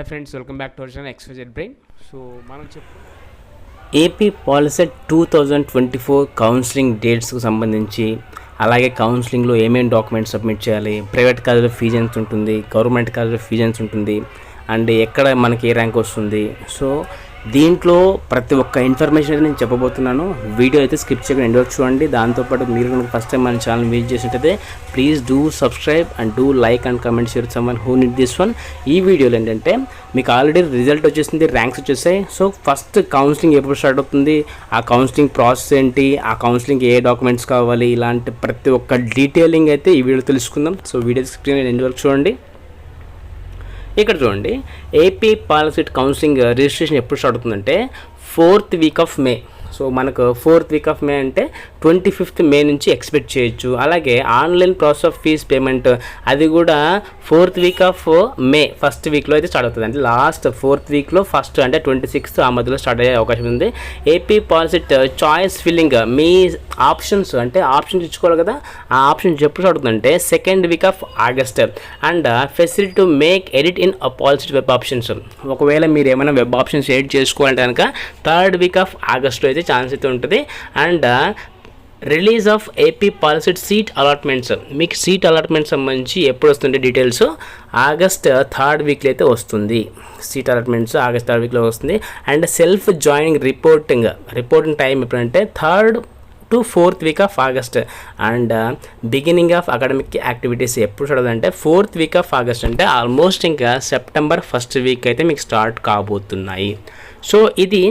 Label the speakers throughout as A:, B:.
A: Hi friends, welcome back to our channel XYZ brain. So మనం
B: AP POLYCET 2024 counselling డేట్స్కు సంబంధించి, అలాగే కౌన్సిలింగ్లో ఏమేమి డాక్యుమెంట్స్ సబ్మిట్ చేయాలి, ప్రైవేట్ కాలేజ్లో ఫీజు ఎంత ఉంటుంది, గవర్నమెంట్ కాలేజ్లో ఫీజు ఎంత ఉంటుంది, అండ్ ఎక్కడ మనకి ఏ ర్యాంక్ వస్తుంది. సో దీంట్లో ప్రతి ఒక్క ఇన్ఫర్మేషన్ అయితే నేను చెప్పబోతున్నాను. వీడియో అయితే స్కిప్ చేయకుండా ఎండ్ వరకు చూడండి. దాంతోపాటు మీరు కనుక ఫస్ట్ టైం మన ఛానల్ విజిట్ చేసినట్టయితే please do subscribe and do like and comment share someone who need this one. ఈ వీడియోలో ఏంటంటే మీకు ఆల్రెడీ రిజల్ట్ వచ్చేసింది, ర్యాంక్స్ వచ్చేసాయి. సో ఫస్ట్ కౌన్సిలింగ్ ఎప్పుడు స్టార్ట్ అవుతుంది, ఆ కౌన్సిలింగ్ ప్రాసెస్ ఏంటి, ఆ కౌన్సిలింగ్ ఏ డాక్యుమెంట్స్ కావాలి, ఇలాంటి ప్రతి ఒక్క డీటెయిలింగ్ అయితే ఈ వీడియో తెలుసుకుందాం. సో వీడియో స్క్రీన్ ఎండ్ వరకు చూడండి. ఇక్కడ చూడండి, ఏపీ పాలిసెట్ కౌన్సిలింగ్ రిజిస్ట్రేషన్ ఎప్పుడు స్టార్ట్ అవుతుందంటే 4th week of May. So మనకు 4th వీక్ ఆఫ్ మే అంటే 25th మే నుంచి ఎక్స్పెక్ట్ చేయొచ్చు. అలాగే online process of fees payment అది కూడా 4th week of May first వీక్లో అయితే స్టార్ట్ అవుతుంది. అంటే లాస్ట్ 4th వీక్లో ఫస్ట్ అంటే 26th ఆ మధ్యలో స్టార్ట్ అయ్యే అవకాశం ఉంది. ఏపీ పాలిసెట్ చాయిస్ ఫిల్లింగ్ మీ ఆప్షన్స్ అంటే ఆప్షన్స్ ఇచ్చుకోవాలి కదా, ఆ ఆప్షన్స్ ఎప్పుడు స్టార్ట్ అవుతుందంటే 2nd week off August. And facility to make edit in POLYCET web options. ఒకవేళ మీరు ఏమైనా వెబ్ ఆప్షన్స్ ఎడిట్ చేసుకోవాలంటే కనుక 3rd వీక్ ఆఫ్ ఆగస్ట్లో అయితే ఛాన్స్ అయితే ఉంటుంది. And release of AP POLYCET seat allotments, మీకు సీట్ అలాట్మెంట్ సంబంధించి ఎప్పుడు వస్తుంటే డీటెయిల్స్ ఆగస్ట్ 3rd వీక్లో అయితే వస్తుంది. సీట్ అలాట్మెంట్స్ ఆగస్ట్ 3rd వీక్లో వస్తుంది. And self joining reporting time ఎప్పుడంటే 3rd to 4th week off August. And beginning of academic activities ఎప్పుడు స్టార్ట్ అంటే 4th వీక్ ఆఫ్ ఆగస్ట్. అంటే ఆల్మోస్ట్ ఇంకా సెప్టెంబర్ 1st వీక్ అయితే మీకు స్టార్ట్ కాబోతున్నాయి. సో ఇది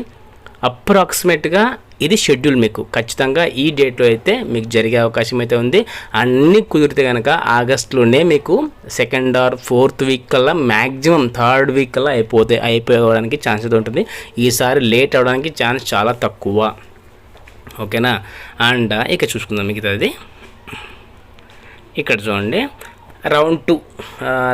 B: అప్రాక్సిమేట్గా ఇది షెడ్యూల్ మీకు ఖచ్చితంగా ఈ డేట్లో అయితే మీకు జరిగే అవకాశం అయితే ఉంది. అన్నీ కుదిరితే కనుక ఆగస్టులోనే మీకు 2nd or 4th వీక్ కల్లా మ్యాక్సిమం 3rd వీక్ కల్లా అయిపోవడానికి ఛాన్స్ అయితే ఉంటుంది. ఈసారి లేట్ అవ్వడానికి ఛాన్స్ చాలా తక్కువ. ఓకేనా. అండ్ ఇక చూసుకుందాం మిగతాది. ఇక్కడ చూడండి, రౌండ్ 2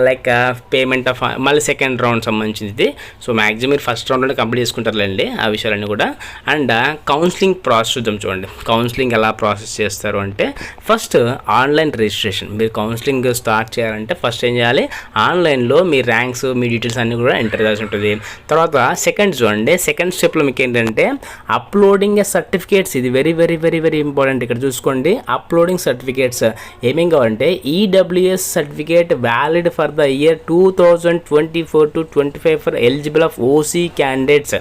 B: లైక్ పేమెంట్ ఆఫ్ మళ్ళీ 2nd రౌండ్ సంబంధించింది ఇది. సో మ్యాక్సిమం మీరు ఫస్ట్ రౌండ్లోనే కంప్లీట్ చేసుకుంటారులేండి ఆ విషయాలన్నీ కూడా. అండ్ కౌన్సిలింగ్ ప్రాసెస్ చూద్దాం. చూడండి కౌన్సిలింగ్ ఎలా ప్రాసెస్ చేస్తారు అంటే, ఫస్ట్ ఆన్లైన్ రిజిస్ట్రేషన్. మీరు కౌన్సిలింగ్ స్టార్ట్ చేయాలంటే ఫస్ట్ ఏం చేయాలి, ఆన్లైన్లో మీ ర్యాంక్స్ మీ డీటెయిల్స్ అన్నీ కూడా ఎంటర్ చేయాల్సి ఉంటుంది. తర్వాత చూడండి, సెకండ్ స్టెప్లో మీకు ఏంటంటే అప్లోడింగ్ సర్టిఫికేట్స్. ఇది very very very very important. ఇక్కడ చూసుకోండి, అప్లోడింగ్ సర్టిఫికేట్స్ ఏమేం కావాలంటే EWS certificate valid for the year 2024 to 25 for eligible of OC candidates.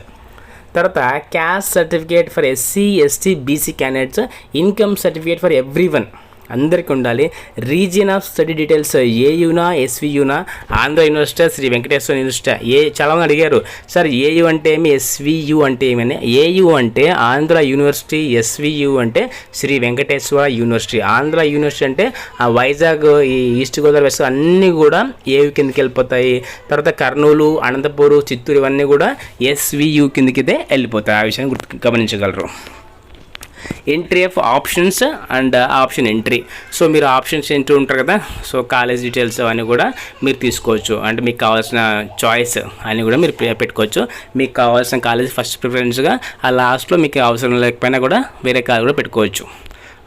B: తర్వాత caste certificate for SC ST BC candidates. Income certificate for everyone, అందరికీ ఉండాలి. Region of study details ఏయునా ఎస్వియునా, Andhra university Sri Venkateswara university. చాలామంది అడిగారు sir AU అంటే ఏమి, SVU అంటే ఏమని. ఏయు అంటే ఆంధ్ర యూనివర్సిటీ, ఎస్వియు అంటే శ్రీ వెంకటేశ్వర యూనివర్సిటీ. ఆంధ్ర యూనివర్సిటీ అంటే వైజాగ్, ఈ ఈస్ట్ గోదావరి వెస్ట్ అన్నీ కూడా ఏయు కిందకి వెళ్ళిపోతాయి. తర్వాత కర్నూలు, అనంతపూర్, చిత్తూరు ఇవన్నీ కూడా ఎస్వియు కిందకితే వెళ్ళిపోతాయి. ఆ విషయాన్ని గమనించగలరు. Entry of options and option entry. So మీరు ఆప్షన్స్ ఎంట్రీ ఉంటారు కదా, సో కాలేజ్ డీటెయిల్స్ అవన్నీ కూడా మీరు తీసుకోవచ్చు. అంటే మీకు కావాల్సిన చాయిస్ అన్నీ కూడా మీరు పెట్టుకోవచ్చు. మీకు కావాల్సిన కాలేజ్ ఫస్ట్ ప్రిఫరెన్స్గా, ఆ లాస్ట్లో మీకు అవసరం లేకపోయినా కూడా వేరే కాలేజ్ కూడా పెట్టుకోవచ్చు.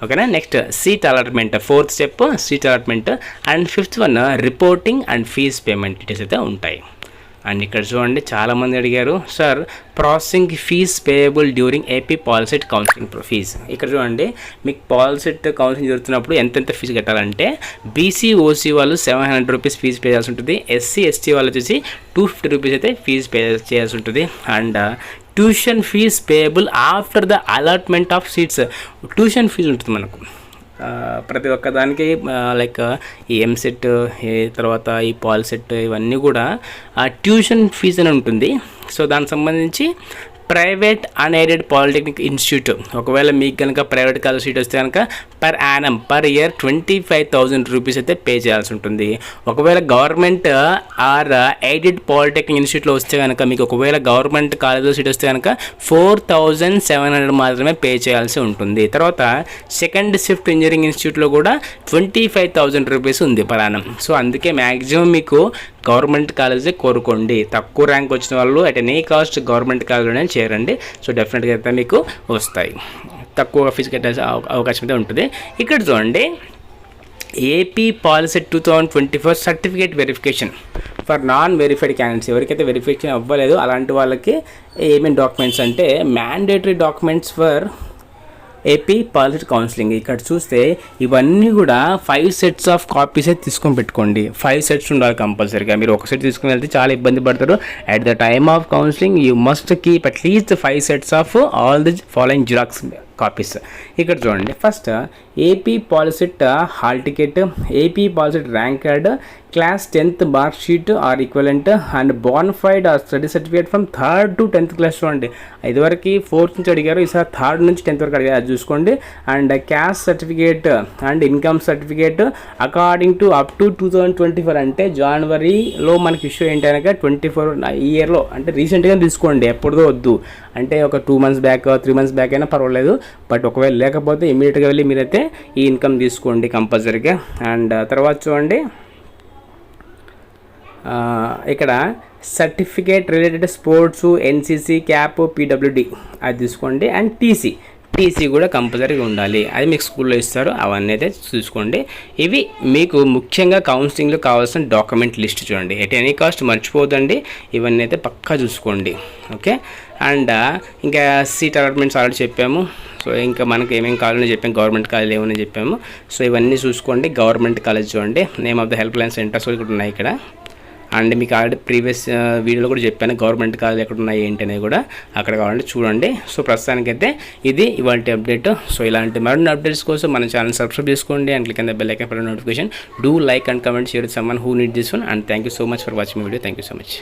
B: ఓకేనా. Next seat allotment, 4th step seat allotment. And 5th one reporting and fees payment details అయితే ఉంటాయి. అండ్ ఇక్కడ చూడండి, చాలామంది అడిగారు sir processing fees payable during AP POLYCET counselling fees. ఇక్కడ చూడండి, మీకు పాలిసెట్ కౌన్సిలింగ్ జరుగుతున్నప్పుడు ఎంతెంత ఫీజు కట్టాలంటే బీసీ ఓసీ వాళ్ళు 700 రూపీస్ ఫీజు పే చేయాల్సి ఉంటుంది. ఎస్సీ ఎస్టీ వాళ్ళు వచ్చేసి 250 రూపీస్ అయితే ఫీజు పే చేయాల్సి ఉంటుంది. And tuition fees payable after the allotment of seats. Tuition fees ఉంటుంది మనకు ప్రతి ఒక్క దానికి, లైక్ ఈ ఎంసెట్ తర్వాత ఈ పాలిసెట్ ఇవన్నీ కూడా ట్యూషన్ ఫీజు అని ఉంటుంది. సో దానికి సంబంధించి ప్రైవేట్ అన్ఎయిడెడ్ పాలిటెక్నిక్ ఇన్స్టిట్యూట్, ఒకవేళ మీకు కనుక ప్రైవేట్ కాలేజ్ సీట్ వస్తే కనుక per annum per year 25,000 rupees అయితే పే చేయాల్సి ఉంటుంది. ఒకవేళ గవర్నమెంట్ ఆర్ ఎయిడెడ్ పాలిటెక్నిక్ ఇన్స్టిట్యూట్లో వస్తే కనుక, మీకు ఒకవేళ గవర్నమెంట్ కాలేజ్లో సీట్ వస్తే కనుక 4,700 మాత్రమే పే చేయాల్సి ఉంటుంది. తర్వాత 2nd షిఫ్ట్ ఇంజనీరింగ్ ఇన్స్టిట్యూట్లో కూడా 25,000 రూపీస్ ఉంది పర్ యానం. సో అందుకే మ్యాక్సిమం మీకు గవర్నమెంట్ కాలేజే కోరుకోండి. తక్కువ ర్యాంక్ వచ్చిన వాళ్ళు అట్ ఎనీ కాస్ట్ గవర్నమెంట్ కాలేజ్లోనే చేరండి. సో డెఫినెట్గా అయితే మీకు వస్తాయి, తక్కువ ఫీజు కట్టే అవకాశం అయితే ఉంటుంది. ఇక్కడ చూడండి, AP POLYCET 2024 certificate verification. For non verified candidates, ఎవరికైతే వెరిఫికేషన్ అవ్వలేదు అలాంటి వాళ్ళకి ఏమేమి డాక్యుమెంట్స్ అంటే mandatory documents for AP POLYCET counselling. ఇక్కడ చూస్తే ఇవన్నీ కూడా 5 సెట్స్ ఆఫ్ కాపీస్ అయితే తీసుకొని పెట్టుకోండి. 5 సెట్స్ ఉండాలి కంపల్సరీగా. మీరు ఒక సెట్ తీసుకుని వెళ్తే చాలా ఇబ్బంది పడతారు. At the time of counselling you must keep at least 5 sets of all the following xerox copies. ఇక్కడ చూడండి, first AP POLYCET hall ticket, AP POLYCET rank card, class 10th mark sheet or equivalent and bonafide or study certificate from 3rd to 10th class. చూడండి, ఇదివరకు 4th నుంచి అడిగారు, ఈసారి 3rd నుంచి 10th వరకు అడిగారు, అది చూసుకోండి. And caste certificate and income certificate according to up to 2024, అంటే జనవరిలో మనకి ఇష్యూ ఏంటి అనగా 24 ఇయర్లో, అంటే రీసెంట్గా తీసుకోండి, ఎప్పుడుదో వద్దు. అంటే ఒక 2 months బ్యాక్ 3 months బ్యాక్ అయినా పర్వాలేదు, బట్ ఒకవేళ లేకపోతే ఇమీడియట్గా వెళ్ళి మీరైతే ఈ ఇన్కమ్ తీసుకోండి కంపల్సరీగా. అండ్ తర్వాత చూడండి, ఇక్కడ certificate related sports, NCC, cap, PWD అది తీసుకోండి. అండ్ టీసీ కూడా కంపల్సరీగా ఉండాలి, అది మీకు స్కూల్లో ఇస్తారు, అవన్నీ అయితే చూసుకోండి. ఇవి మీకు ముఖ్యంగా కౌన్సిలింగ్లో కావాల్సిన డాక్యుమెంట్ లిస్ట్. చూడండి, ఎట్ ఎనీ కాస్ట్ మర్చిపోదండి, ఇవన్నీ అయితే పక్కా చూసుకోండి. ఓకే, అండ్ ఇంకా సీట్ అలాట్మెంట్స్ ఆల్రెడీ చెప్పాము. సో ఇంకా మనకు ఏమేమి కావాలని చెప్పాము, గవర్నమెంట్ కాలేజ్ ఏమని చెప్పాము. సో ఇవన్నీ చూసుకోండి. గవర్నమెంట్ కాలేజ్ చూడండి, name of the help line centres ఇక్కడ ఉన్నాయి ఇక్కడ. అండ్ మీకు ఆల్రెడీ ప్రీవియస్ వీడియోలో కూడా చెప్పాను గవర్నమెంట్ కాలేజ్ ఎక్కడ ఉన్నాయి ఏంటి అనేది కూడా, అక్కడ కావాలంటే చూడండి. సో ప్రస్తుతానికైతే ఇది ఇవాళ అప్డేట్. సో ఇలాంటి మరిన్ని అప్డేట్స్ కోసం మన ఛానల్ సబ్స్క్రైబ్ చేసుకోండి and click on the bell icon for notification. Do like and comment, share with someone who need this one. And thank you so much for watching video. Thank you so much.